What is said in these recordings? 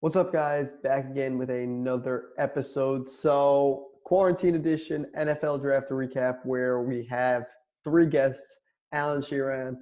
What's up, guys? Back again with another episode. So, quarantine edition NFL draft recap, where we have three guests: Alan Shiram,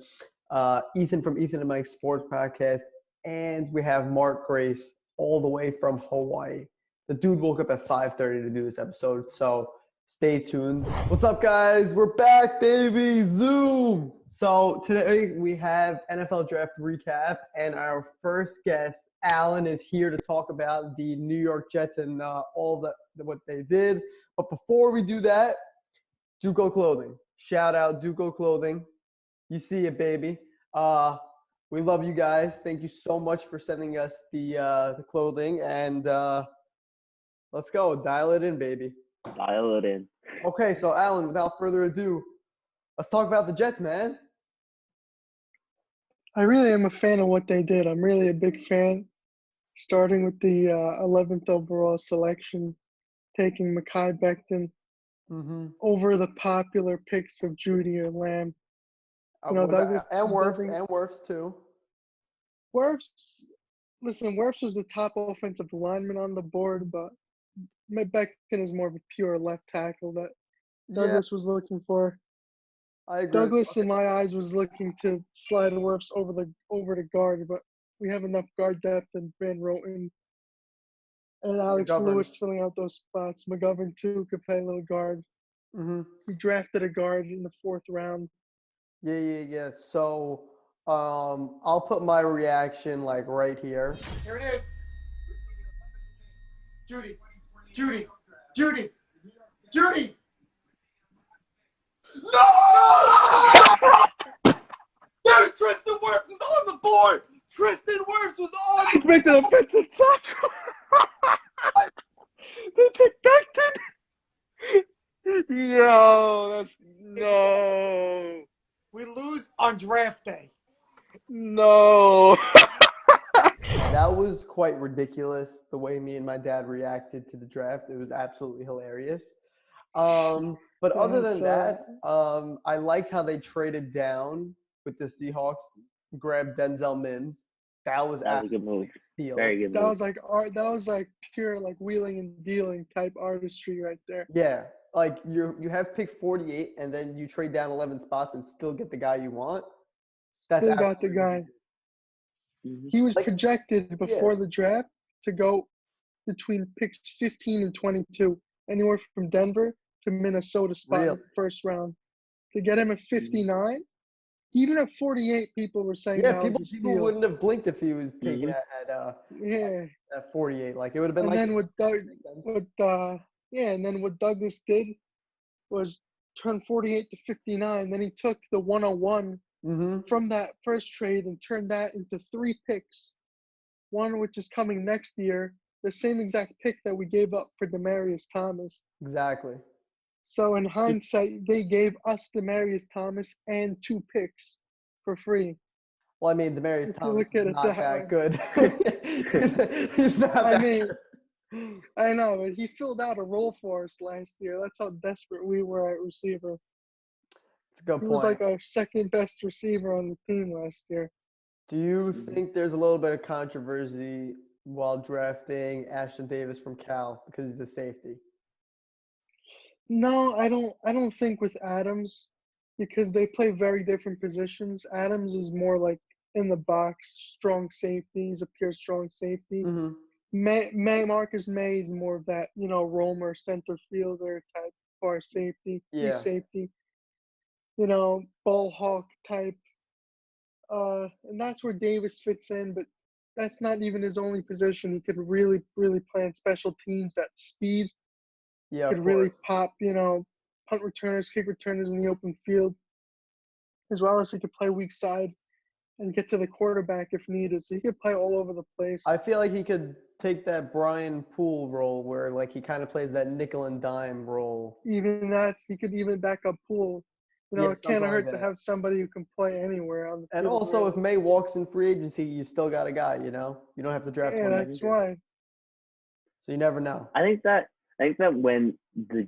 Ethan from Ethan and Mike's Sports Podcast, and we have Mark Grace all the way from Hawaii. The dude woke up at 5:30 to do this episode, so stay tuned. What's up, guys? We're back, baby. Zoom. So today we have NFL draft recap, and our first guest, Alan, is here to talk about the New York Jets and what they did. But before we do that, Duco Clothing. Shout out Duco Clothing. You see it, baby. We love you guys. Thank you so much for sending us the clothing, and let's go. Dial it in, baby. Dial it in. Okay, so Alan, without further ado, let's talk about the Jets, man. I really am a fan of what they did. I'm really a big fan, starting with the 11th overall selection, taking Mekhi Becton over the popular picks of Judy and Lamb. Douglas and Wirfs too. Wirfs was the top offensive lineman on the board, but Becton is more of a pure left tackle that Douglas was looking for. I agree. Douglas, in my eyes, was looking to slide Wirfs over to guard, but we have enough guard depth and Van Roten and Alex Lewis filling out those spots. McGovern, too, could play a little guard. We drafted a guard in the 4th round. Yeah. So I'll put my reaction right here. Here it is. Judy. No! Dude, Tristan Wirfs is on the board. Tristan Wirfs was on. Let's make the offensive tackle. They picked Becton. No. We lose on draft day. No. That was quite ridiculous, the way me and my dad reacted to the draft. It was absolutely hilarious. But other than that, I liked how they traded down with the Seahawks, grabbed Denzel Mims. That was a good move. Steal. Very good move. That was pure wheeling and dealing type artistry right there. Yeah, you have pick 48 and then you trade down 11 spots and still get the guy you want. Still got the guy. He was projected before the draft to go between picks 15 and 22, anywhere from Denver to Minnesota spot in the first round. To get him at 59, even at 48, people were saying people wouldn't have blinked if he was taken at 48. It would have been and then what Douglas did was turn 48 to 59. Then he took the 101 from that first trade and turned that into 3 picks, one which is coming next year, the same exact pick that we gave up for Demaryius Thomas. Exactly. So in hindsight, they gave us Demaryius Thomas and 2 picks for free. Well, I mean, Demaryius Thomas is not that good. He's not that good. I know, but he filled out a role for us last year. That's how desperate we were at receiver. It's a good point. He was like our second best receiver on the team last year. Do you think there's a little bit of controversy while drafting Ashton Davis from Cal because he's a safety? No, I don't think with Adams, because they play very different positions. Adams is more in the box, strong safety. He's a pure strong safety. Marcus May is more of that, roamer center fielder type far safety, free safety, ball hawk type. And that's where Davis fits in, but that's not even his only position. He could really, really play in special teams, that speed. Yeah, could really pop, punt returners, kick returners in the open field, as well as he could play weak side and get to the quarterback if needed. So he could play all over the place. I feel like he could take that Brian Poole role where he kind of plays that nickel and dime role. Even that, he could even back up Poole. It can't hurt to have somebody who can play anywhere on the field. And also, if May walks in free agency, you still got a guy, You don't have to draft one. Yeah, that's right. So you never know. I think that when the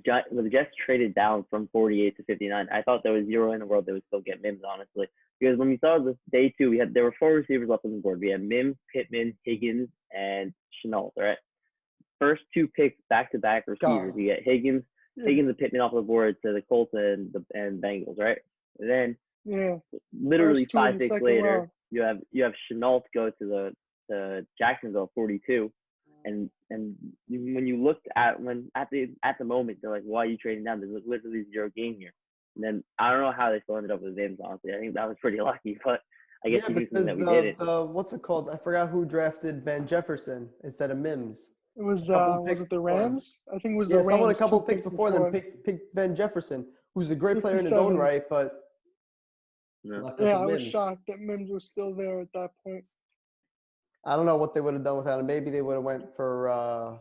Jets traded down from 48 to 59, I thought there was zero in the world that would still get Mims, honestly. Because when we saw this day 2, there were 4 receivers left on the board. We had Mims, Pittman, Higgins, and Chenault. Right. First 2 picks back-to-back receivers. Gone. You get Higgins and Pittman off the board to the Colts and Bengals. Right. And then literally First 2 in 5 the picks second later, round. you have Chenault go to Jacksonville 42. And when you looked at the moment, they're like, why are you trading down? There's literally 0 gain here. And then I don't know how they still ended up with Mims, honestly. I think that was pretty lucky, but I guess you knew something that we didn't. What's it called? I forgot who drafted Van Jefferson instead of Mims. It was it the Rams? I think it was the Rams. Someone a couple 2 picks before them picked Van Jefferson, who's a great player in his own 57. right, but No. Yeah, I was shocked that Mims was still there at that point. I don't know what they would have done without him. Maybe they would have went for a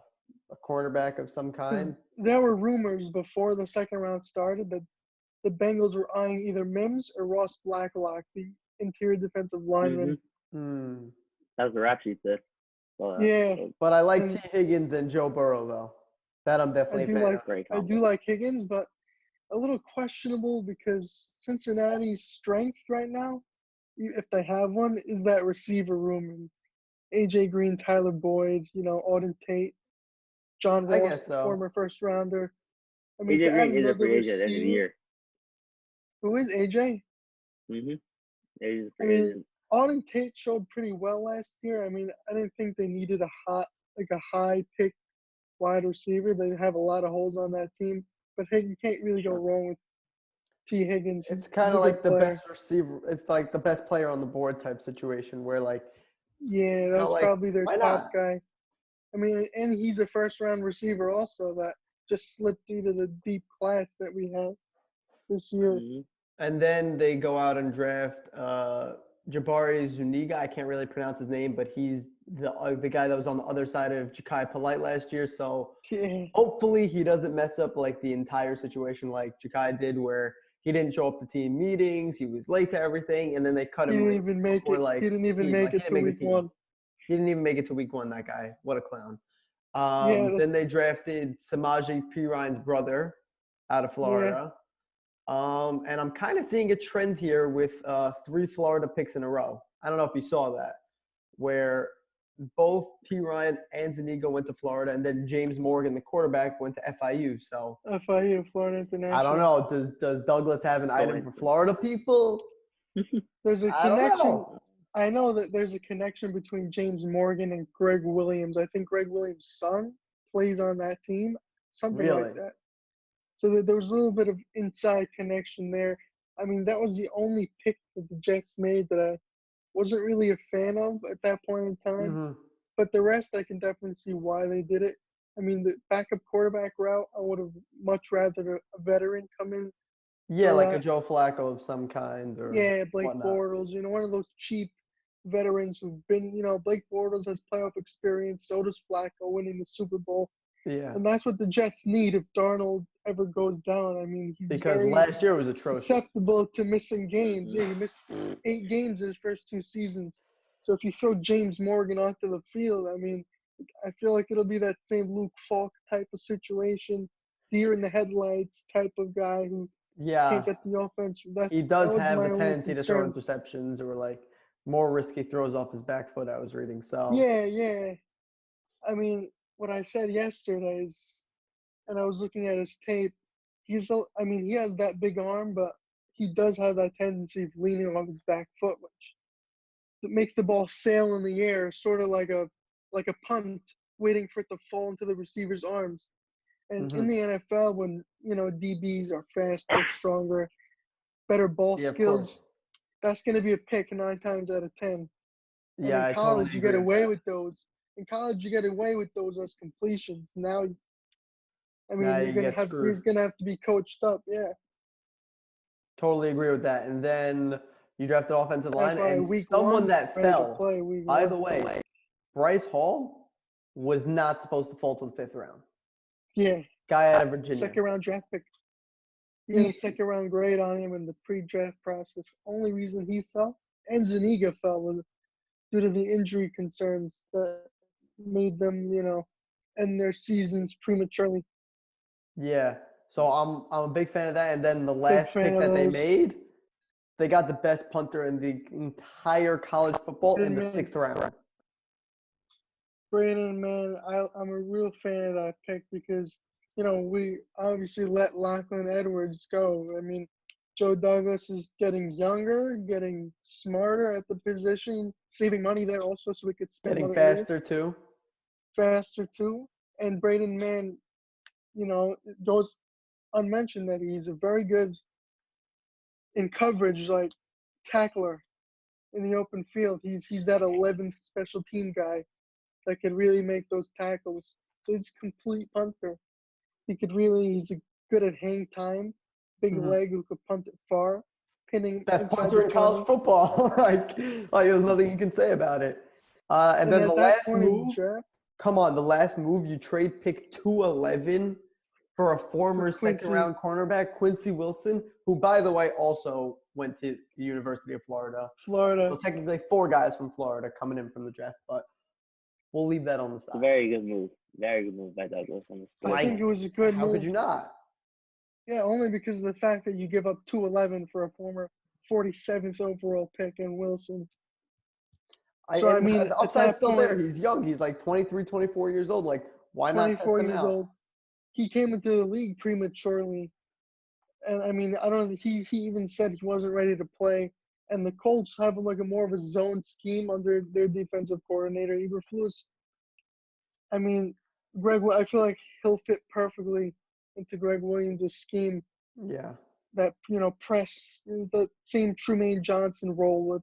cornerback of some kind. There were rumors before the second round started that the Bengals were eyeing either Mims or Ross Blacklock, the interior defensive lineman. Mm-hmm. That was the rap sheet there. But I like T. Higgins and Joe Burrow, though. That I'm definitely a fan of. I do like Higgins, but a little questionable because Cincinnati's strength right now, if they have one, is that receiver room. And A.J. Green, Tyler Boyd, Auden Tate, John Ross, former first rounder. I mean, A.J. Green is a free agent at the end of the year. Who is A.J.? AJ's a free agent. Auden Tate showed pretty well last year. I mean, I didn't think they needed a high pick wide receiver. They have a lot of holes on that team. But hey, you can't really go wrong with T. Higgins. It's kind of like the best receiver. It's like the best player on the board type situation where that's probably their top guy. I mean, and he's a first-round receiver also that just slipped due to the deep class that we have this year. And then they go out and draft Jabari Zuniga. I can't really pronounce his name, but he's the guy that was on the other side of Ja'Kai Polite last year. So hopefully he doesn't mess up like the entire situation like Ja'Kai did, where he didn't show up to team meetings, he was late to everything, and then they cut him. He didn't even make it. He didn't even make it to week 1. He didn't even make it to week 1. That guy, what a clown. Then they drafted Samaje Perine's brother out of Florida. And I'm kind of seeing a trend here with 3 Florida picks in a row. I don't know if you saw that, where both Perine and Zuniga went to Florida, and then James Morgan, the quarterback, went to FIU. So FIU, Florida International. I don't know. Does Douglas have an item for Florida people? There's a connection. I know that there's a connection between James Morgan and Greg Williams. I think Greg Williams' son plays on that team, something like that. So there was a little bit of inside connection there. I mean, that was the only pick that the Jets made that I wasn't really a fan of at that point in time. But the rest, I can definitely see why they did it. I mean, the backup quarterback route, I would have much rather a veteran come in. Yeah, like a Joe Flacco of some kind. Or Blake Bortles, one of those cheap veterans who've been, Blake Bortles has playoff experience. So does Flacco winning the Super Bowl. Yeah. And that's what the Jets need if Darnold ever goes down. I mean, he's because last year was atrocious. Susceptible to missing games. Yeah, he missed 8 games in his first 2 seasons. So if you throw James Morgan onto the field, I mean, I feel like it'll be that same Luke Falk type of situation, deer in the headlights type of guy who can't get the offense. He does have a tendency to throw interceptions or like more risky throws off his back foot, I was reading. So yeah. I mean, what I said yesterday is, and I was looking at his tape, he has that big arm, but he does have that tendency of leaning on his back foot, which makes the ball sail in the air, sort of like a punt, waiting for it to fall into the receiver's arms. And in the NFL, when DBs are faster, stronger, better ball skills, that's going to be a pick 9 times out of 10. And in college, you get away with those. In college, you get away with those as completions. Now, he's going to have to be coached up. Yeah. Totally agree with that. And then you drafted offensive line, and someone that fell. By the way, Bryce Hall was not supposed to fall to the 5th round. Yeah. Guy out of Virginia. 2nd round draft pick. He had a 2nd round grade on him in the pre-draft process. Only reason he fell, and Zuniga fell, was due to the injury concerns that made them, end their seasons prematurely. Yeah. So I'm a big fan of that. And then the last pick that they made, they got the best punter in the entire college football in the Man. 6th round. Brandon, man, I'm a real fan of that pick because, we obviously let Lachlan Edwards go. I mean, Joe Douglas is getting younger, getting smarter at the position, saving money there also so we could spend Getting other areas. faster too. And Braden, man, it goes unmentioned that he's a very good in coverage, like tackler in the open field. He's that 11th special team guy that could really make those tackles. So he's a complete punter. He's good at hang time, big leg who could punt it far, pinning. Best punter in college football. like there's nothing you can say about it. And then the last move. Come on, the last move, you trade pick 211 for a former second-round cornerback, Quincy Wilson, who, by the way, also went to the University of Florida. So technically 4 guys from Florida coming in from the draft, but we'll leave that on the side. Very good move. Very good move by Douglas. I think it was a good move. How could you not? Yeah, only because of the fact that you give up 211 for a former 47th overall pick in Wilson. So, the upside's still there. He's young. He's like 23, 24 years old. Like, why not test him 24 years out? old. He came into the league prematurely. And, I don't – he even said he wasn't ready to play. And the Colts have like a more of a zone scheme under their defensive coordinator, Eberflus. I feel like he'll fit perfectly into Greg Williams' scheme. Yeah. That, press, the same Trumaine Johnson role was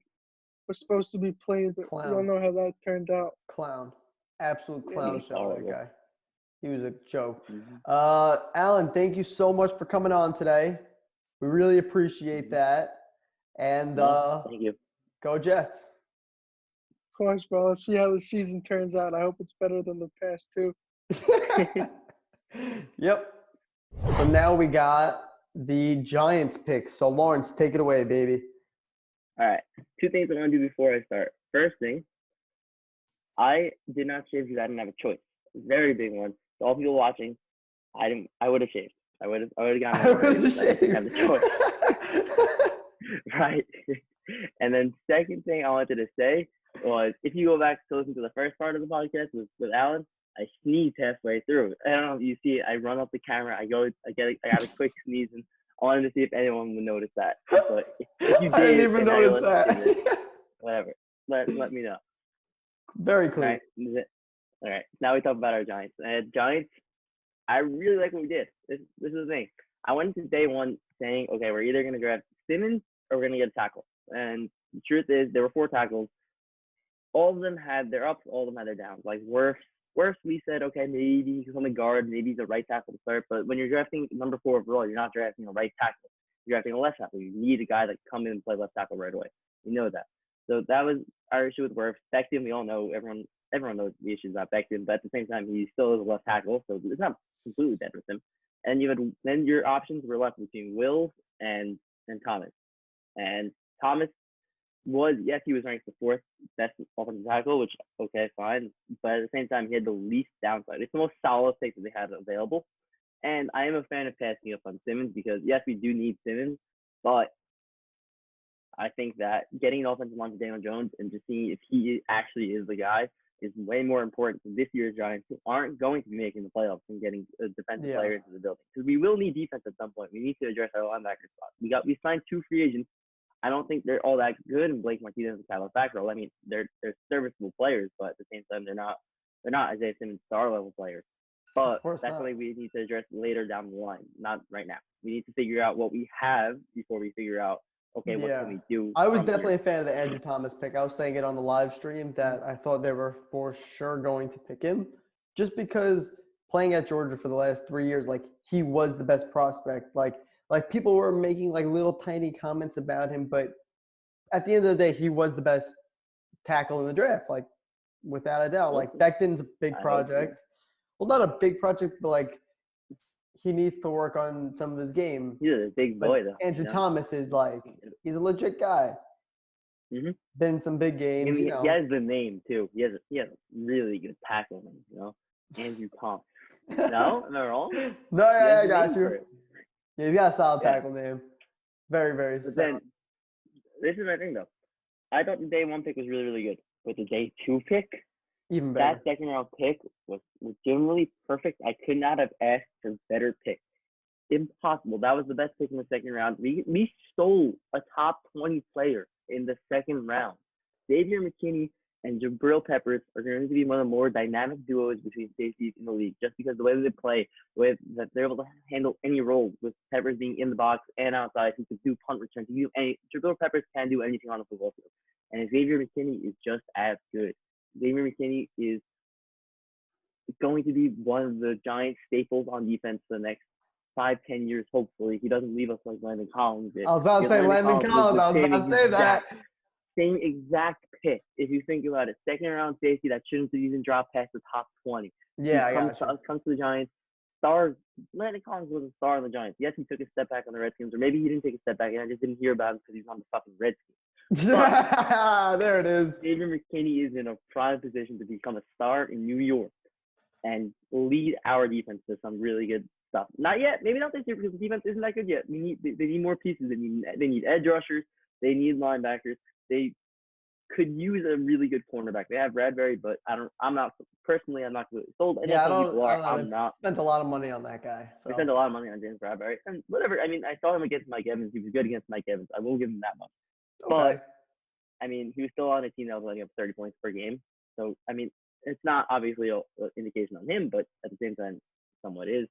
supposed to be played, but we all know how that turned out. Clown. Absolute clown show, that guy. He was a joke. Mm-hmm. Alan, thank you so much for coming on today. We really appreciate that. And thank you. Go Jets. Of course, bro. Let's see how the season turns out. I hope it's better than the past two. Yep. So now we got the Giants pick. So Lawrence, take it away, baby. All right. 2 things I want to do before I start. First thing, I did not shave because I didn't have a choice. Very big one. To all people watching, I would have shaved. I would have gotten my I didn't have the choice. Right. And then second thing I wanted to say was, if you go back to listen to the first part of the podcast with Alan, I sneezed halfway through. I don't know if you see it. I run up the camera. I got a quick sneeze, and I wanted to see if anyone would notice that. But if you did, I didn't even notice that. Whatever. Let me know. Very clear. All right. Now we talk about our Giants. Giants, I really like what we did. This is the thing. I went into day one saying, okay, we're either going to draft Simmons or we're going to get a tackle. And the truth is, there were 4 tackles. All of them had their ups, all of them had their downs. Like Wirfs, we said, okay, maybe he's on the guard, maybe he's a right tackle to start. But when you're drafting number 4 overall, you're not drafting a right tackle. You're drafting a left tackle. You need a guy that can come in and play left tackle right away. You know that. So that was our issue with Wirfs. Beckham, we all know, everyone knows the issues about Beckham, but at the same time, he still is a left tackle, so it's not completely dead with him. And then your options were left between Wills and Thomas. And Thomas he was ranked the 4th best offensive tackle, which, okay, fine. But at the same time, he had the least downside. It's the most solid pick that they had available. And I am a fan of passing up on Simmons because, yes, we do need Simmons, but I think that getting an offensive line to Daniel Jones and just seeing if he actually is the guy is way more important to this year's Giants, who aren't going to be making the playoffs and getting a defensive player into the building. Because we will need defense at some point. We need to address our linebacker spot. We signed 2 free agents. I don't think they're all that good, and Blake Martinez and Tyler Fackrell. I mean, they're serviceable players, but at the same time, they're not Isaiah Simmons star level players. But that's something we need to address later down the line, not right now. We need to figure out what we have before we figure out, okay, what can we do? I was definitely a fan of the Andrew Thomas pick. I was saying it on the live stream that I thought they were for sure going to pick him, just because playing at Georgia for the last 3 years, like, he was the best prospect. Like people were making like little tiny comments about him, but at the end of the day, he was the best tackle in the draft, like, without a doubt. Like, Becton's a big project. Well, not a big project, but like, he needs to work on some of his game. He's a big boy, though. Andrew Thomas is like, he's a legit guy. Mm-hmm. Been in some big games. I mean, he has the name too. He has a really good tackle name. Andrew Thomas. No, am I wrong? No, yeah, I got you. Yeah, he's got a solid tackle name. Very, very solid. this is my thing though. I thought the day 1 pick was really, really good, but the day 2 pick, Even better. that second round pick was legitimately perfect. I could not have asked for better pick. Impossible. That was the best pick in the second round. We stole a top 20 player in the second round. Xavier McKinney and Jabril Peppers are going to be one of the more dynamic duos between safeties in the league, just because the way that they play, the way that they're able to handle any role, with Peppers being in the box and outside, he can do punt returns. Jabril Peppers can do anything on the football field. And Xavier McKinney is just as good. Xavier McKinney is going to be one of the Giants' staples on defense for the next 5-10 years, hopefully. He doesn't leave us like Landon Collins did. I was about to say Landon Collins. I was about to say that. Same exact pick, if you think about it. Second round safety that shouldn't have even dropped past the top 20. Yeah, I got you. Comes to the Giants. Landon Collins was a star on the Giants. Yes, he took a step back on the Redskins, or maybe he didn't take a step back, and I just didn't hear about him because he's on the fucking Redskins. There it is. Xavier McKinney is in a prime position to become a star in New York and lead our defense to some really good stuff. Not yet. Maybe not this year because the defense isn't that good yet. They need more pieces. They need edge rushers. They need linebackers. They could use a really good cornerback. They have Bradbury, but I'm not really sold. Yeah, I'm not. Spent a lot of money on that guy. So. They spent a lot of money on James Bradbury. And whatever. I mean, I saw him against Mike Evans. He was good against Mike Evans. I will give him that much. Okay. But I mean, he was still on a team that was letting up 30 points per game. So I mean, it's not obviously an indication on him, but at the same time, somewhat is.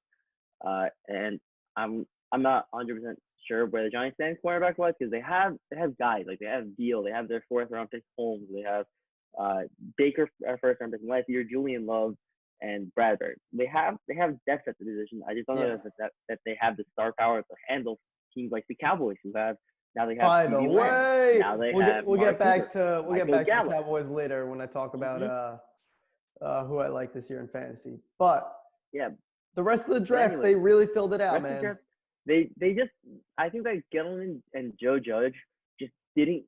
And I'm not 100% sure where the Giants stand cornerback wise, because they have guys, like they have Beal, they have their 4th round pick Holmes, they have Baker, our 1st round pick last year, Julian Love, and Bradbury. They have depth at the position. I just don't know that they have the star power to handle teams like the Cowboys, who have now they have. By the way, now they we'll get back to the Gallup. Cowboys later when I talk about who I like this year in fantasy. But yeah, the rest of the draft, they really filled it out, man. They just, I think that Gentleman and Joe Judge just didn't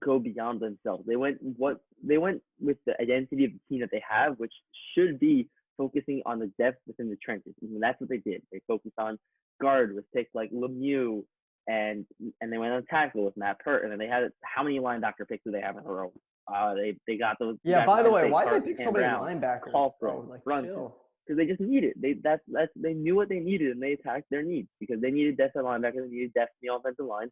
go beyond themselves. They went with the identity of the team that they have, which should be focusing on the depth within the trenches. And that's what they did. They focused on guard with picks like Lemieux, and they went on tackle with Matt Pert. And then they had, how many linebacker picks do they have in a row? They got those. Yeah. By the way, why did they pick so many linebackers? Chill. Because they just needed it. They knew what they needed, and they attacked their needs because they needed depth at linebacker, they needed depth in the offensive line.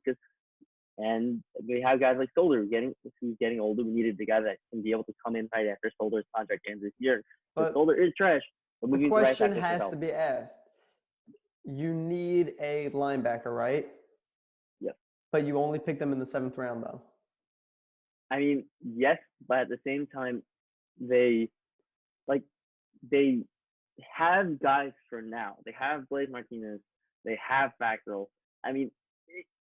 And we have guys like Solder who's getting older. We needed the guy that can be able to come in right after Solder's contract ends this year. But Solder is trash. The question has to be asked. You need a linebacker, right? Yep. But you only pick them in the 7th round, though. I mean, yes, but at the same time, they have guys for now. They have Blaise Martinez. They have Fackrell. I mean,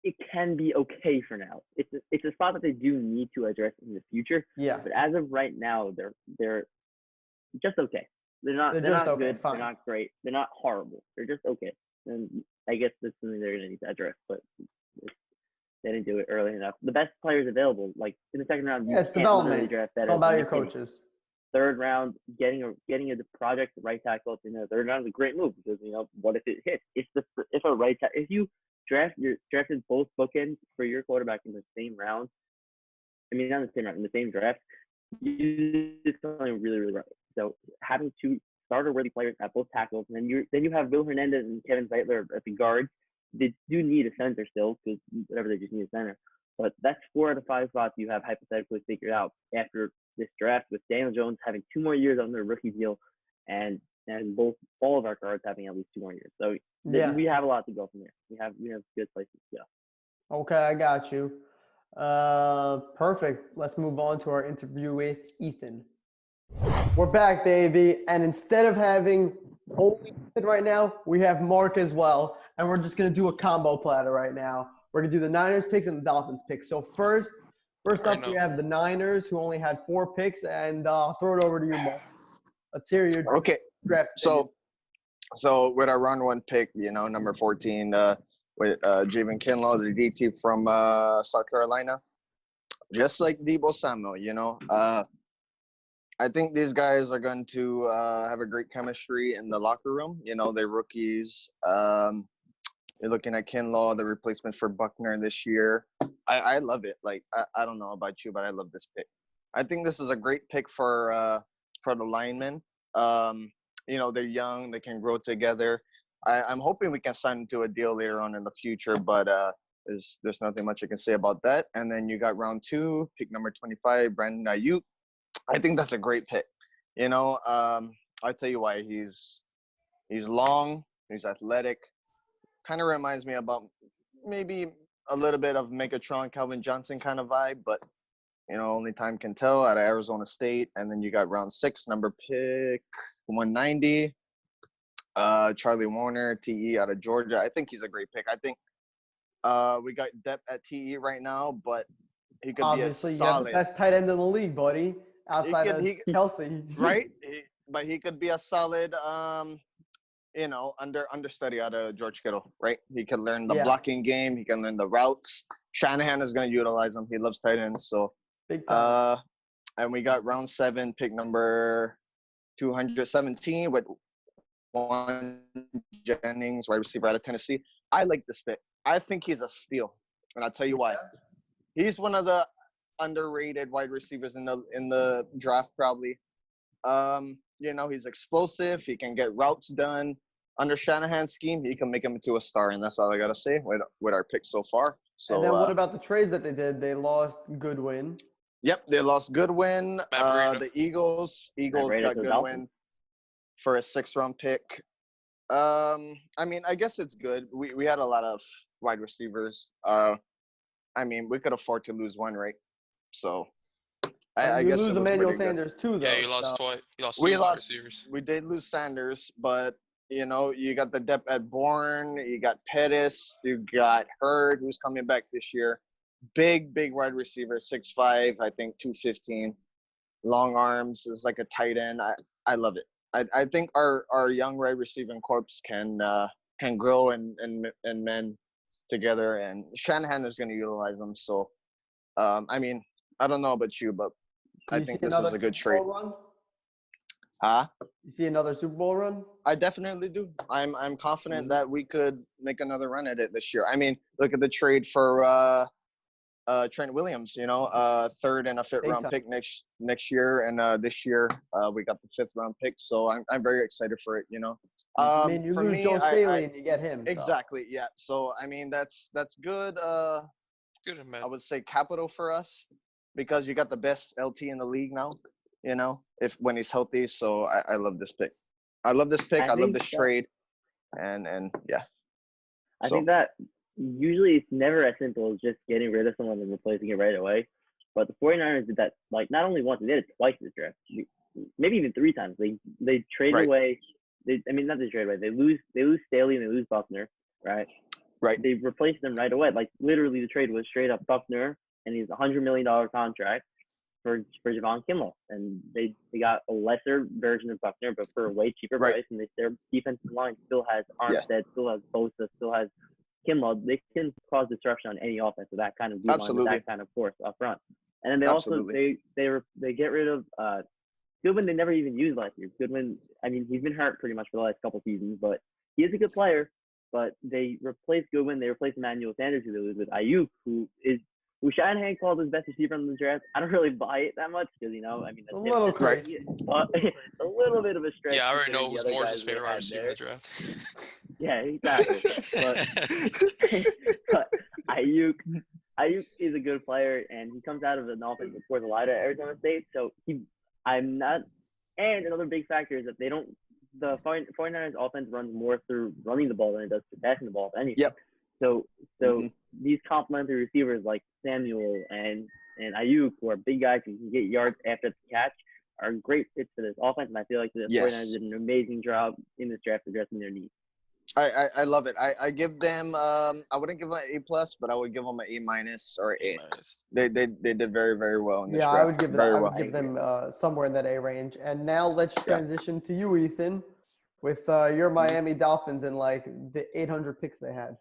it can be okay for now. It's a spot that they do need to address in the future. Yeah. But as of right now, they're just okay. They're not okay, good. fine. They're not great. They're not horrible. They're just okay. And I guess that's something they're gonna need to address. But they didn't do it early enough. The best players available, like in the 2nd round, it's development. Draft better. It's all about your coaches. 3rd round, getting a project right tackle in the 3rd round is a great move because what if it hits? If you drafted both bookends for your quarterback in the same round, I mean not in the same round, in the same draft, you did something really, really right. So having 2 starter-worthy players at both tackles, and then you have Will Hernandez and Kevin Zeitler at the guards. They do need a center still because whatever, they just need a center. But that's 4 out of 5 spots you have hypothetically figured out after this draft, with Daniel Jones having 2 more years on their rookie deal, and all of our guards having at least 2 more years. So we have a lot to go from there. We have good places to go. Okay, I got you. Perfect. Let's move on to our interview with Ethan. We're back, baby, and instead of having only Ethan right now, we have Mark as well, and we're just gonna do a combo platter right now. We're gonna do the Niners picks and the Dolphins picks. So first up, we have the Niners, who only had 4 picks, and I'll throw it over to you, Mark. Let's hear your draft. So with our round 1 pick, number 14, with Javon Kinlaw, the DT from South Carolina, just like Deebo Samuel, I think these guys are going to have a great chemistry in the locker room. They're rookies. You're looking at Kinlaw, the replacement for Buckner this year. I love it. Like I don't know about you, but I love this pick. I think this is a great pick for the linemen. They're young, they can grow together. I'm hoping we can sign into a deal later on in the future, but there's nothing much I can say about that. And then you got round 2, pick number 25, Brandon Ayuk. I think that's a great pick. I'll tell you why. He's long, he's athletic. Kind of reminds me about maybe a little bit of Megatron, Calvin Johnson kind of vibe, but only time can tell, out of Arizona State. And then you got round 6, number pick 190, Charlie Warner, TE out of Georgia. I think he's a great pick. I think we got depth at TE right now, but he could Obviously, be a solid. you have the best tight end in the league, buddy, outside of Kelsey. Right? But he could be a solid, understudy out of George Kittle, right? He can learn the blocking game. He can learn the routes. Shanahan is going to utilize him. He loves tight ends. So, big time. And we got round 7, pick number 217 with Juan Jennings, wide receiver out of Tennessee. I like this pick. I think he's a steal, and I'll tell you why. He's one of the underrated wide receivers in the draft, probably. He's explosive. He can get routes done. Under Shanahan's scheme, he can make him into a star, and that's all I got to say with our pick so far. So, and then what about the trades that they did? They lost Goodwin. Yep, they lost Goodwin. The Eagles got Goodwin for a 6th-round pick. I guess it's good. We had a lot of wide receivers. We could afford to lose one, right? So I guess lose Emmanuel Sanders too, though. Yeah, you lost twice. You lost 2 wide receivers. We did lose Sanders, but you got the depth at Bourne. You got Pettis. You got Hurd, who's coming back this year. Big wide receiver, 6'5", I think 215. Long arms. It's like a tight end. I love it. I think our young wide receiving corps can grow and mend together, and Shanahan is going to utilize them. So, I don't know about you, but I think this was a good trade. Huh? You see another Super Bowl run? I definitely do. I'm confident that we could make another run at it this year. Look at the trade for Trent Williams, 3rd and a 5th-round pick next year, and this year we got the 5th-round pick, so I'm very excited for it. You lose Joe Staley and you get him. Exactly, yeah. So that's good. Good, man. I would say capital for us because you got the best LT in the league now. When he's healthy. So I love this pick. I love this trade, and yeah. I think that usually it's never as simple as just getting rid of someone and replacing it right away. But the 49ers did that, not only once, they did it twice this draft. Maybe even 3 times. They trade away. Not they trade away. They lose Staley and they lose Buckner, right? Right. They replaced them right away. Literally, the trade was straight up Buckner, and he's $100 million contract for Javon Kinlaw. And they got a lesser version of Buckner, but for a way cheaper price. And their defensive line still has Armstead, still has Bosa, still has Kinlaw. They can cause disruption on any offense with that kind of D-line, with that kind of force up front. And then they also they get rid of Goodwin. They never even used last year. Goodwin, he's been hurt pretty much for the last couple seasons, but he is a good player. But they replaced Goodwin. They replaced Emmanuel Sanders, who they lose with Ayuk, who Shanahan called his best receiver in the draft. I don't really buy it that much because that's a little crazy. It's a little bit of a stretch. Yeah, I already know who's more his favorite wide receiver in the draft. Yeah, exactly. But Ayuk is a good player, and he comes out of an offense that scores a lot at Arizona State. So and another big factor is that the 49ers offense runs more through running the ball than it does through passing the ball, if anything. Yep. So these complementary receivers like Samuel and Ayuk, who are big guys who can get yards after the catch, are great fits for this offense. And I feel like the 49ers did an amazing job in this draft addressing their needs. I love it. I give them I wouldn't give them an A+, but I would give them an A- or A. They did very, very well in this draft. I would give them somewhere in that A range. And now let's transition to you, Ethan, with your Miami Dolphins and the 800 picks they had.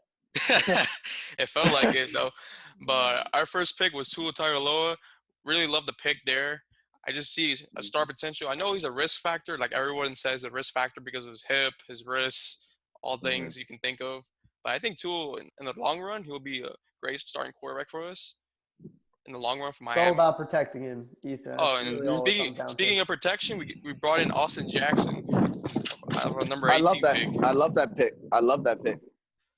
It felt like it though. But our first pick was Tua Tagovailoa. Really love the pick there. I just see a star potential. I know he's a risk factor, like everyone says, a risk factor because of his hip, his wrists, all things you can think of. But I think Tua, in the long run, he'll be Grace starting quarterback for us in the long run for It's all Miami. about protecting him, Ethan. Oh, That's and really all it comes down to. speaking of protection, we brought in Austin Jackson, our number 18 I love that. pick, I love that pick. I love that pick.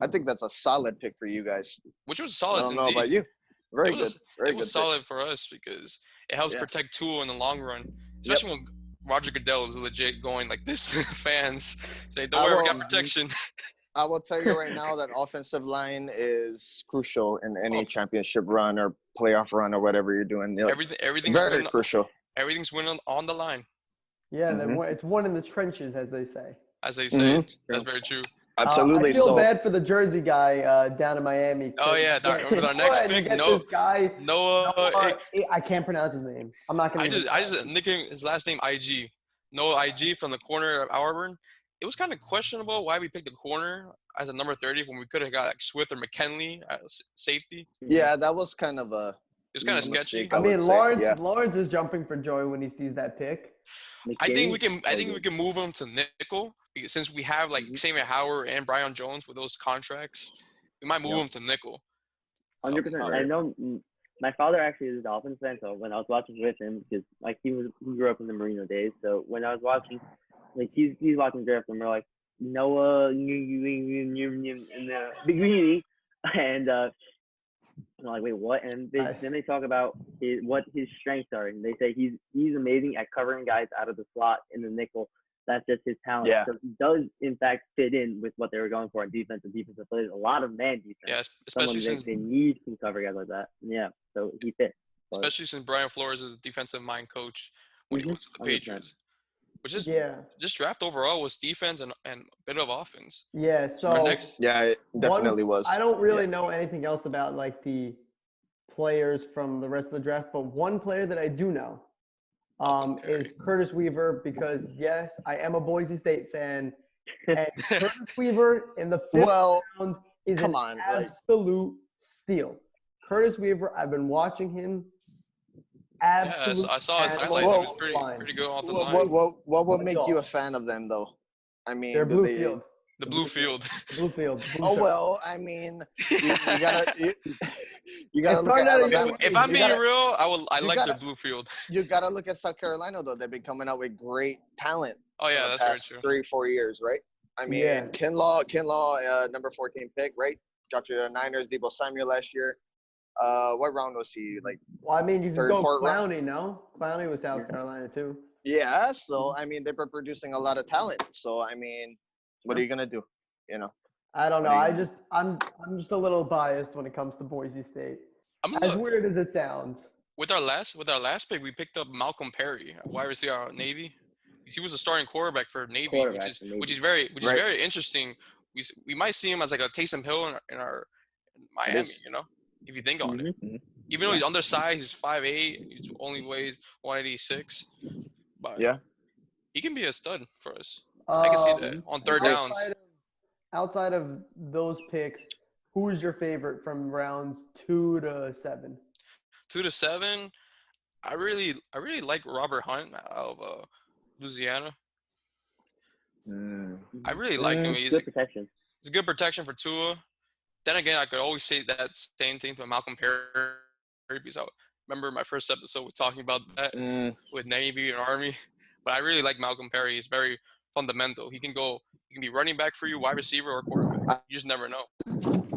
I think that's a solid pick for you guys. which was I solid. don't know Indeed. about you. Very It good. was, Very it good. was pick. solid for us because it helps Yeah. protect Tua in the long run, especially when Roger Goodell is legit going like this. Fans say, "Don't worry, we got protection." I will tell you right now that offensive line is crucial in any championship run or playoff run or whatever you're doing. Everything's very crucial. Everything's winning on the line, Yeah, it's one in the trenches, as they say. as they say. That's very true. Absolutely. I feel So bad for the Jersey guy down in Miami. Oh yeah, with our next pick, this guy, Noah. I can't pronounce his name. I'm not gonna. I just nicknamed his last name IG. Noah IG from the corner of Auburn. It was kind of questionable why we picked the corner as a number 30 when we could have got like Swift or McKinley as safety. yeah, that was kind of a. It was kind of sketchy. mistake, I mean, would say. Lawrence is jumping for joy when he sees that pick. I think we can move him to nickel because since we have like Xavier Howard and Brian Jones with those contracts, we might move him to nickel. 100%. I know my father actually is a Dolphins fan, so when I was watching with him, because like he grew up in the Marino days, so when I was watching, like he's watching draft and we're like Noah in the beginning, and I'm like, wait, what? And then they talk about what his strengths are, and they say he's amazing at covering guys out of the slot in the nickel. That's just his talent. Yeah. So he does, in fact, fit in with what they were going for on defense and defensive plays. A lot of man defense. Yeah, especially since they need to cover guys like that. Yeah, so he fits. Especially since Brian Flores is a defensive mind coach when he was with the 100%. Patriots. Which is this draft overall was defense and a bit of offense. Yeah, so it definitely was. I don't really know anything else about like the players from the rest of the draft, but one player that I do know is Curtis Weaver because yes, I am a Boise State fan, and Curtis Weaver in the fifth round is an absolute steal. Curtis Weaver, I've been watching him. Absolutely. Yeah, I saw his highlights. He was pretty good off the line. What would make you a fan of them, though? I mean, they're blue field. The blue field. Blue field. Oh well, I mean, you gotta look at Alabama. If I'm being real, I like their blue field. You gotta look at South Carolina though. They've been coming out with great talent. Oh yeah, that's very true. 3-4 years, right? I mean, Kinlaw, number 14 pick, right? Dropped to the Niners. Debo Samuel last year. What round was he? Like, well, I mean, you can third, go fourth Clowney, round? no? Clowney was South Carolina too. Yeah, so I mean, they've been producing a lot of talent. So I mean, what are you gonna do? You know. I don't know. I'm just a little biased when it comes to Boise State. As weird as it sounds. With our last pick, we picked up Malcolm Perry, a wide receiver out of Navy. He was a starting quarterback for Navy, which is very interesting. We might see him as like a Taysom Hill in Miami, you know, if you think on it. Even though he's undersized, he's 5'8", he only weighs 186. But he can be a stud for us. I can see that on third downs. Outside of those picks, who is your favorite from rounds 2 to 7? 2 to 7, I really like Robert Hunt out of Louisiana. I really like him. He's good protection. It's good protection for Tua. Then again, I could always say that same thing to Malcolm Perry because I remember my first episode was talking about that with Navy and Army. But I really like Malcolm Perry. He's very fundamental. He can be running back for you, wide receiver, or quarterback. You just never know.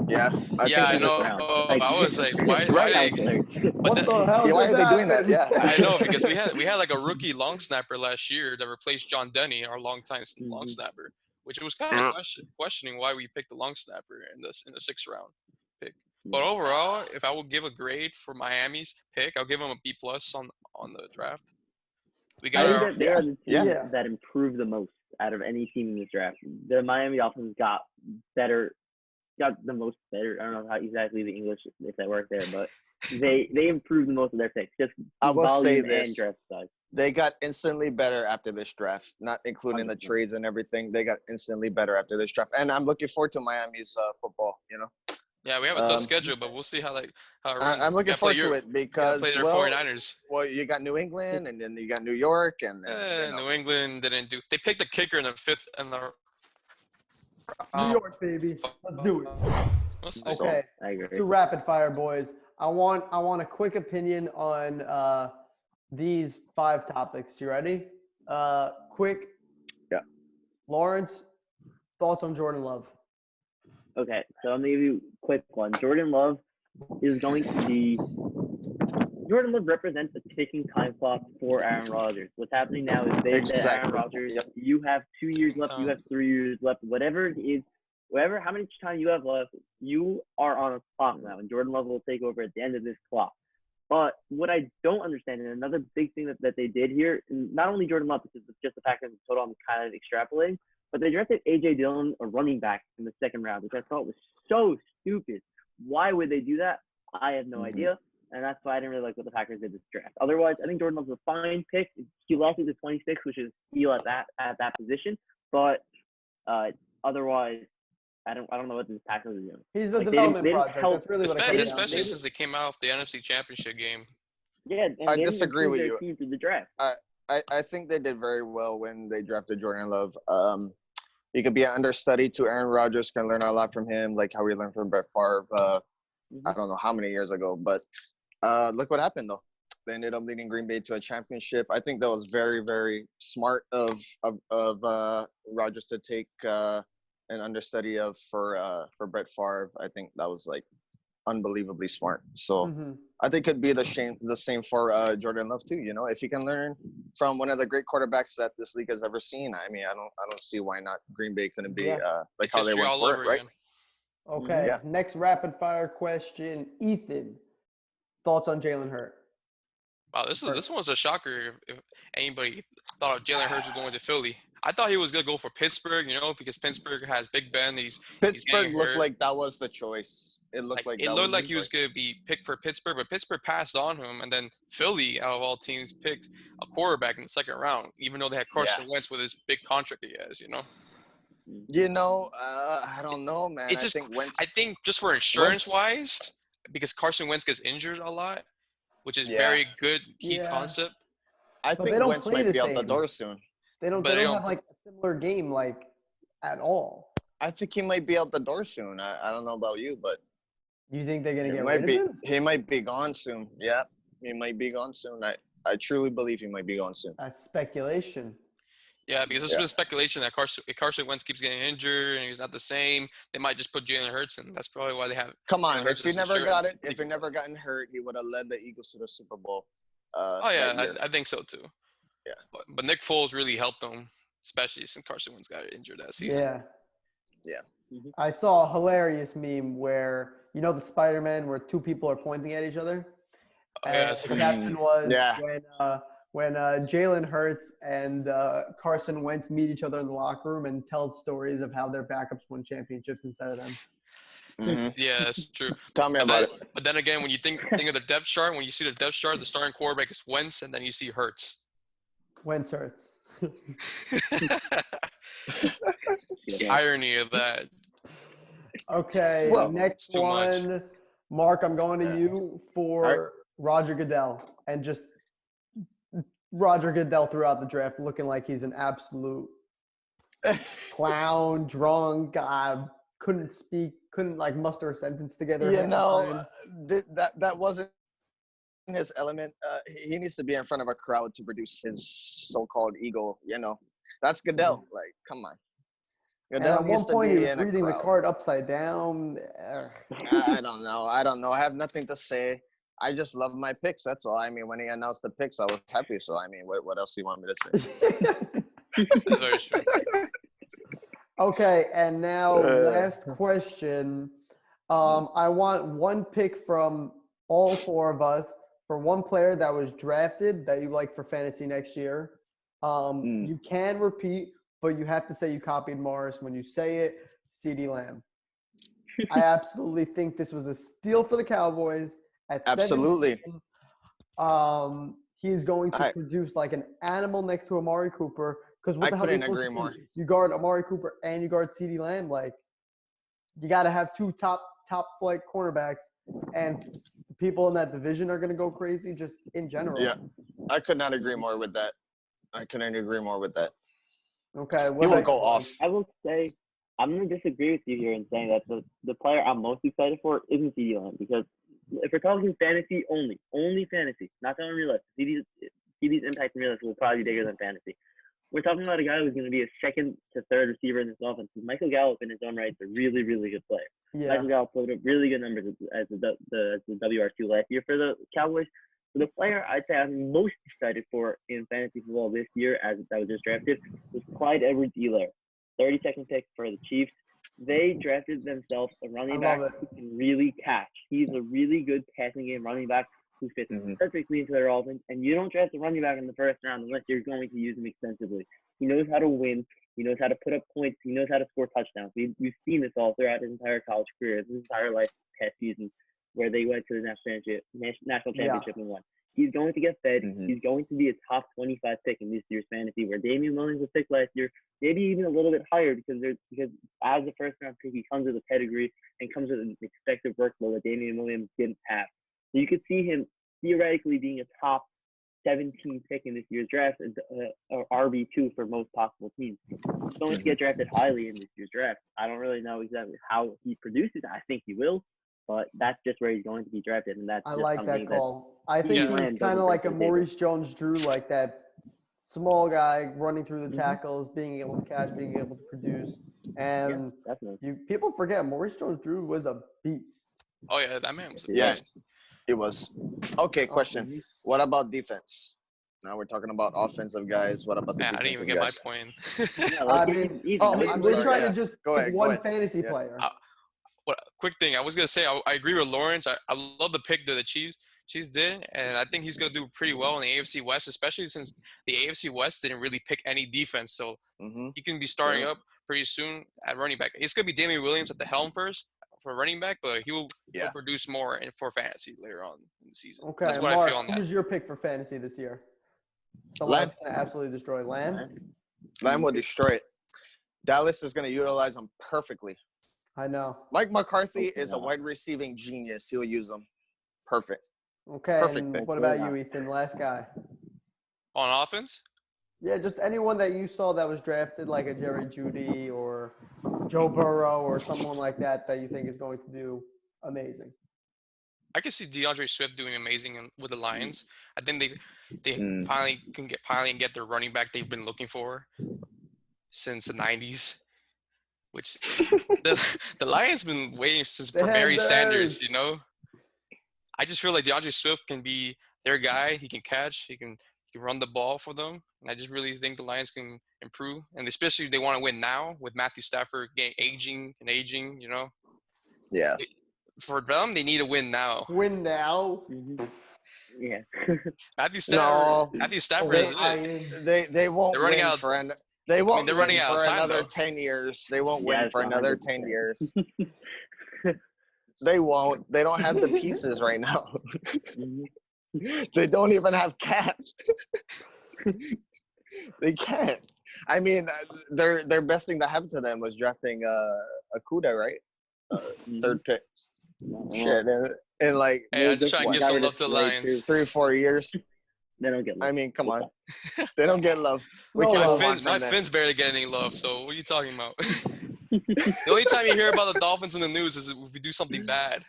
Yeah. I know. I was like, why are they doing that? Yeah. I know because we had like a rookie long snapper last year that replaced John Denny, our longtime long snapper, which was kind of questioning why we picked the long snapper in the 6th round pick. But overall, if I would give a grade for Miami's pick, I'll give them a B+ on the draft. We got they are the team that improved the most out of any team in this draft. The Miami Dolphins got the most better. I don't know how exactly the English if that worked there, but they improved the most of their picks. Just I will say this: and draft size. They got instantly better after this draft, not including the trades and everything. They got instantly better after this draft, and I'm looking forward to Miami's football. You know. Yeah, we have a tough schedule, but we'll see how it runs. I'm looking forward to it because play their 49ers. Well, you got New England, and then you got New York, and New England didn't do. They picked a kicker in the 5th and the New York, baby. Let's do it. Mostly. Okay, I agree. to rapid fire, boys. I want a quick opinion on these 5 topics. You ready? Quick. Yeah. Lawrence, thoughts on Jordan Love? Okay, so I'm gonna give you a quick one. Jordan Love is going to be. Jordan Love represents a ticking time clock for Aaron Rodgers. What's happening now is they said, Aaron Rodgers, Yep. you have 2 years left, you have 3 years left, whatever it is, how many time you have left, you are on a clock now, and Jordan Love will take over at the end of this clock. But what I don't understand, and another big thing that they did here, and not only Jordan Love, this is just the fact that the total I'm kind of extrapolating, but they drafted A.J. Dillon, a running back, in the second round, which I thought was so stupid. Why would they do that? I have no idea, and that's why I didn't really like what the Packers did this draft. Otherwise, I think Jordan Love's a fine pick. He lasted to 26, which is steal at that position. But otherwise, I don't know what this Packers are doing. He's a Like, development they didn't project. help- That's really what it comes down Especially to. since they came out of the NFC Championship game. Yeah, and I they didn't disagree improve with their you. team through the draft. I think they did very well when they drafted Jordan Love. He could be an understudy to Aaron Rodgers. Can learn a lot from him, like how we learned from Brett Favre. I don't know how many years ago, but look what happened though. They ended up leading Green Bay to a championship. I think that was very, very smart of Rodgers to take an understudy for Brett Favre. I think that was like unbelievably smart. So I think it could be the same for Jordan Love too. You know, if he can learn from one of the great quarterbacks that this league has ever seen, I mean, I don't see why not Green Bay couldn't be like It's how they history once all were, over right? again. Okay, Yeah. next rapid fire question. Ethan, thoughts on Jalen Hurd? Wow, this one's a shocker if anybody thought Jalen Hurts was going to Philly. I thought he was going to go for Pittsburgh, because Pittsburgh has Big Ben. He's Pittsburgh looked hurt. like that was the choice. It looked like it that looked was like the he was choice. going to be picked for Pittsburgh, but Pittsburgh passed on him, and then Philly, out of all teams, picked a quarterback in the second round, even though they had Carson Wentz with his big contract he has. I don't know, man. It's just, I think just for insurance-wise, because Carson Wentz gets injured a lot, which is very good key concept. I But they think don't Wentz play might the be out the same. door soon. They don't have like a similar game like at all. I think he might be out the door soon. I don't know about you, but You think they're gonna get rid of him? he might be gone soon. Yeah, he might be gone soon. I truly believe he might be gone soon. That's speculation. Yeah, because there's been speculation that Carson Wentz keeps getting injured and he's not the same. They might just put Jalen Hurts in. That's probably why they have. Come on, if he Hurts' never insurance. if he never gotten hurt, he would have led the Eagles to the Super Bowl. I think so too. Yeah, but Nick Foles really helped them, especially since Carson Wentz got injured that season. Yeah. I saw a hilarious meme where the Spider-Man where 2 people are pointing at each other. And the caption was when Jalen Hurts and Carson Wentz meet each other in the locker room and tell stories of how their backups won championships instead of them. Yeah, that's true. Tell me about it. But then again, when you think of the depth chart, when you see the depth chart, the starting quarterback is Wentz, and then you see Hurts. Wentz Hurts. The irony of that. Okay, next one. Much. Mark, I'm going to you for Roger Goodell. And just Roger Goodell throughout the draft looking like he's an absolute clown, drunk, couldn't speak, couldn't muster a sentence together. That wasn't his element. He needs to be in front of a crowd to produce his so-called ego. That's Goodell. Like, come on. Goodell and at one point, he was reading the card upside down. I don't know. I have nothing to say. I just love my picks. That's all. I mean, when he announced the picks, I was happy. So, I mean, what else do you want me to say? That's very true. Okay, and now last question. I want one pick from all 4 of us for one player that was drafted that you like for fantasy next year. You can repeat, but you have to say you copied Morris. When you say it, CeeDee Lamb. I absolutely think this was a steal for the Cowboys. At 17, he is going to produce like an animal next to Amari Cooper. Because what the hell are you supposed to do? You guard Amari Cooper and you guard CeeDee Lamb. Like, you got to have 2 top flight cornerbacks, and the people in that division are going to go crazy just in general. Yeah, I could not agree more with that. Okay, he will go off. I will say I'm gonna disagree with you here in saying that the player I'm most excited for isn't CeeDee Lamb, because if we're talking fantasy only fantasy, not talking real life. CeeDee's impact in real life will probably be bigger than fantasy. We're talking about a guy who's going to be a second to third receiver in this offense. Michael Gallup, in his own right, is a really, really good player. Yeah. Michael Gallup put up really good numbers as the WR2 last year for the Cowboys. So the player I'd say I'm most excited for in fantasy football this year, as that was just drafted, was Clyde Edwards-Helaire, 32nd pick for the Chiefs. They drafted themselves a running back who can really catch. He's a really good passing game running back who fits perfectly into their offense. And you don't draft a running back in the first round unless you're going to use him extensively. He knows how to win. He knows how to put up points. He knows how to score touchdowns. We've seen this all throughout his entire college career, his entire life, past season, where they went to the national championship and won. He's going to get fed. He's going to be a top 25 pick in this year's fantasy, where Damian Williams was picked last year, maybe even a little bit higher, because as a first round pick, he comes with a pedigree and comes with an expected workload that Damian Williams didn't have. So you could see him theoretically being a top 17 pick in this year's draft, or RB2 for most possible teams. He's going to get drafted highly in this year's draft. I don't really know exactly how he produces. I think he will. But that's just where he's going to be drafted, and that's. I like that call. I think he's kind of like a Maurice Jones-Drew, like that small guy running through the tackles, being able to catch, being able to produce. And people forget Maurice Jones-Drew was a beast. Oh yeah, that man was. He was. Okay, question. What about defense? Now we're talking about offensive guys. What about the defensive I didn't even get guys? my point. I mean, we're trying to just pick one fantasy player. Quick thing, I was gonna say I agree with Lawrence. I love the pick that the Chiefs did, and I think he's gonna do pretty well in the AFC West, especially since the AFC West didn't really pick any defense. So he can be starting up pretty soon at running back. It's gonna be Damian Williams at the helm first for running back, but he will produce more for fantasy later on in the season. Okay, that's what Mark, I feel on that. Who's your pick for fantasy this year? Someone's gonna absolutely destroy Lamb. Lamb will destroy it. Dallas is gonna utilize him perfectly. I know. Mike McCarthy is a wide receiving genius. He'll use them. Perfect. Okay. Perfect. And what about you, Ethan? Last guy. On offense? Yeah, just anyone that you saw that was drafted, like a Jerry Jeudy or Joe Burrow or someone like that you think is going to do amazing. I can see DeAndre Swift doing amazing with the Lions. I think they finally can get their running back they've been looking for since the 90s. Which the Lions been waiting for Barry Sanders, you know. I just feel like DeAndre Swift can be their guy. He can catch. He can run the ball for them. And I just really think the Lions can improve, and especially if they want to win now with Matthew Stafford aging, you know. Yeah. For them, they need to win now. Win now. Yeah. Matthew Stafford is it. They won't win for They won't they're running win out for of time, another though. 10 years. They won't win for another 10 years. 100%. They won't. They don't have the pieces right now. They don't even have cats. They can't. I mean, their best thing to happen to them was drafting Akuda, right? Third pick. Shit. And like, I'm just trying to give some love to the Lions. 3 or 4 years. They don't get love. I mean, come on. They don't get love. My Finns barely get any love, so what are you talking about? The only time you hear about the Dolphins in the news is if we do something bad.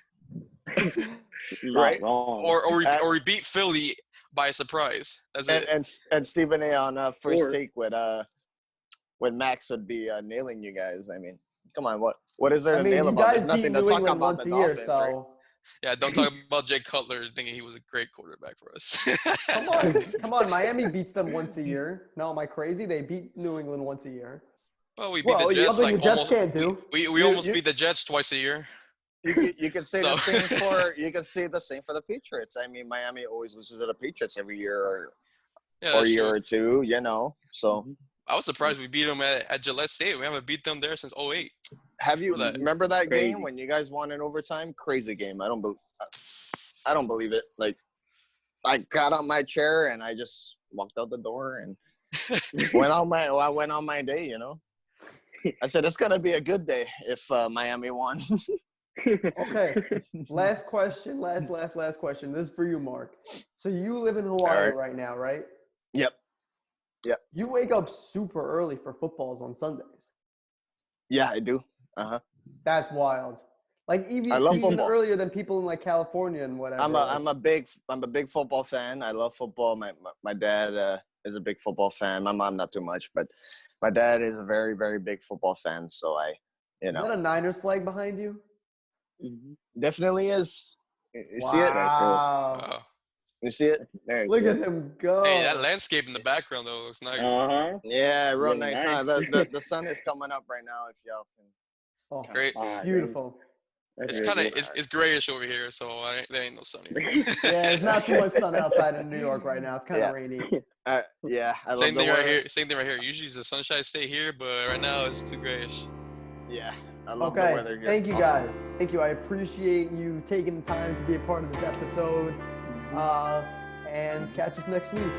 Right? Or we beat Philly by surprise. That's it. And Stephen A. on First Take with Max would be nailing you guys. I mean, come on, what is there to nail about? There's nothing to talk about the Dolphins, right? Yeah, don't talk about Jay Cutler thinking he was a great quarterback for us. Come on, Miami beats them once a year. No, am I crazy? They beat New England once a year. Well, we beat the Jets something the Jets can't do. We almost beat the Jets twice a year. You can say the same for the Patriots. I mean, Miami always loses to the Patriots every year or a year or two, you know. So I was surprised we beat them at Gillette State. We haven't beat them there since 2008. Have you remember that game when you guys won in overtime? Crazy game. I don't believe it. Like, I got on my chair and I just walked out the door and went on my day, you know. I said it's gonna be a good day if Miami won. Okay. Last question. Last question. This is for you, Mark. So you live in Hawaii right now, right? Yep. You wake up super early for footballs on Sundays. Yeah, I do. That's wild. Like I love even football. earlier than people in like California and whatever. I'm a big football fan. I love football. My dad is a big football fan. My mom not too much, but my dad is a very, very big football fan. So Is that a Niners flag behind you? definitely is. You see it? Wow. Wow. You see it? Very Look cool. at him go. Hey, that landscape in the background though looks nice. Yeah, real Really nice. nice. Huh? The sun is coming up right now. If y'all can. Oh, Great. beautiful. It's really kind of good. it's grayish over here, so there ain't no sun here. Yeah, there's not too much sun outside in New York right now. It's kind of Yeah. rainy. Yeah, I Same love thing the right weather. here. Same thing right here. Usually the sunshine stay here, but right now it's too grayish. Yeah, I love the Okay, weather here. thank you Awesome. guys. Thank you. I appreciate you taking the time to be a part of this episode. And catch us next week.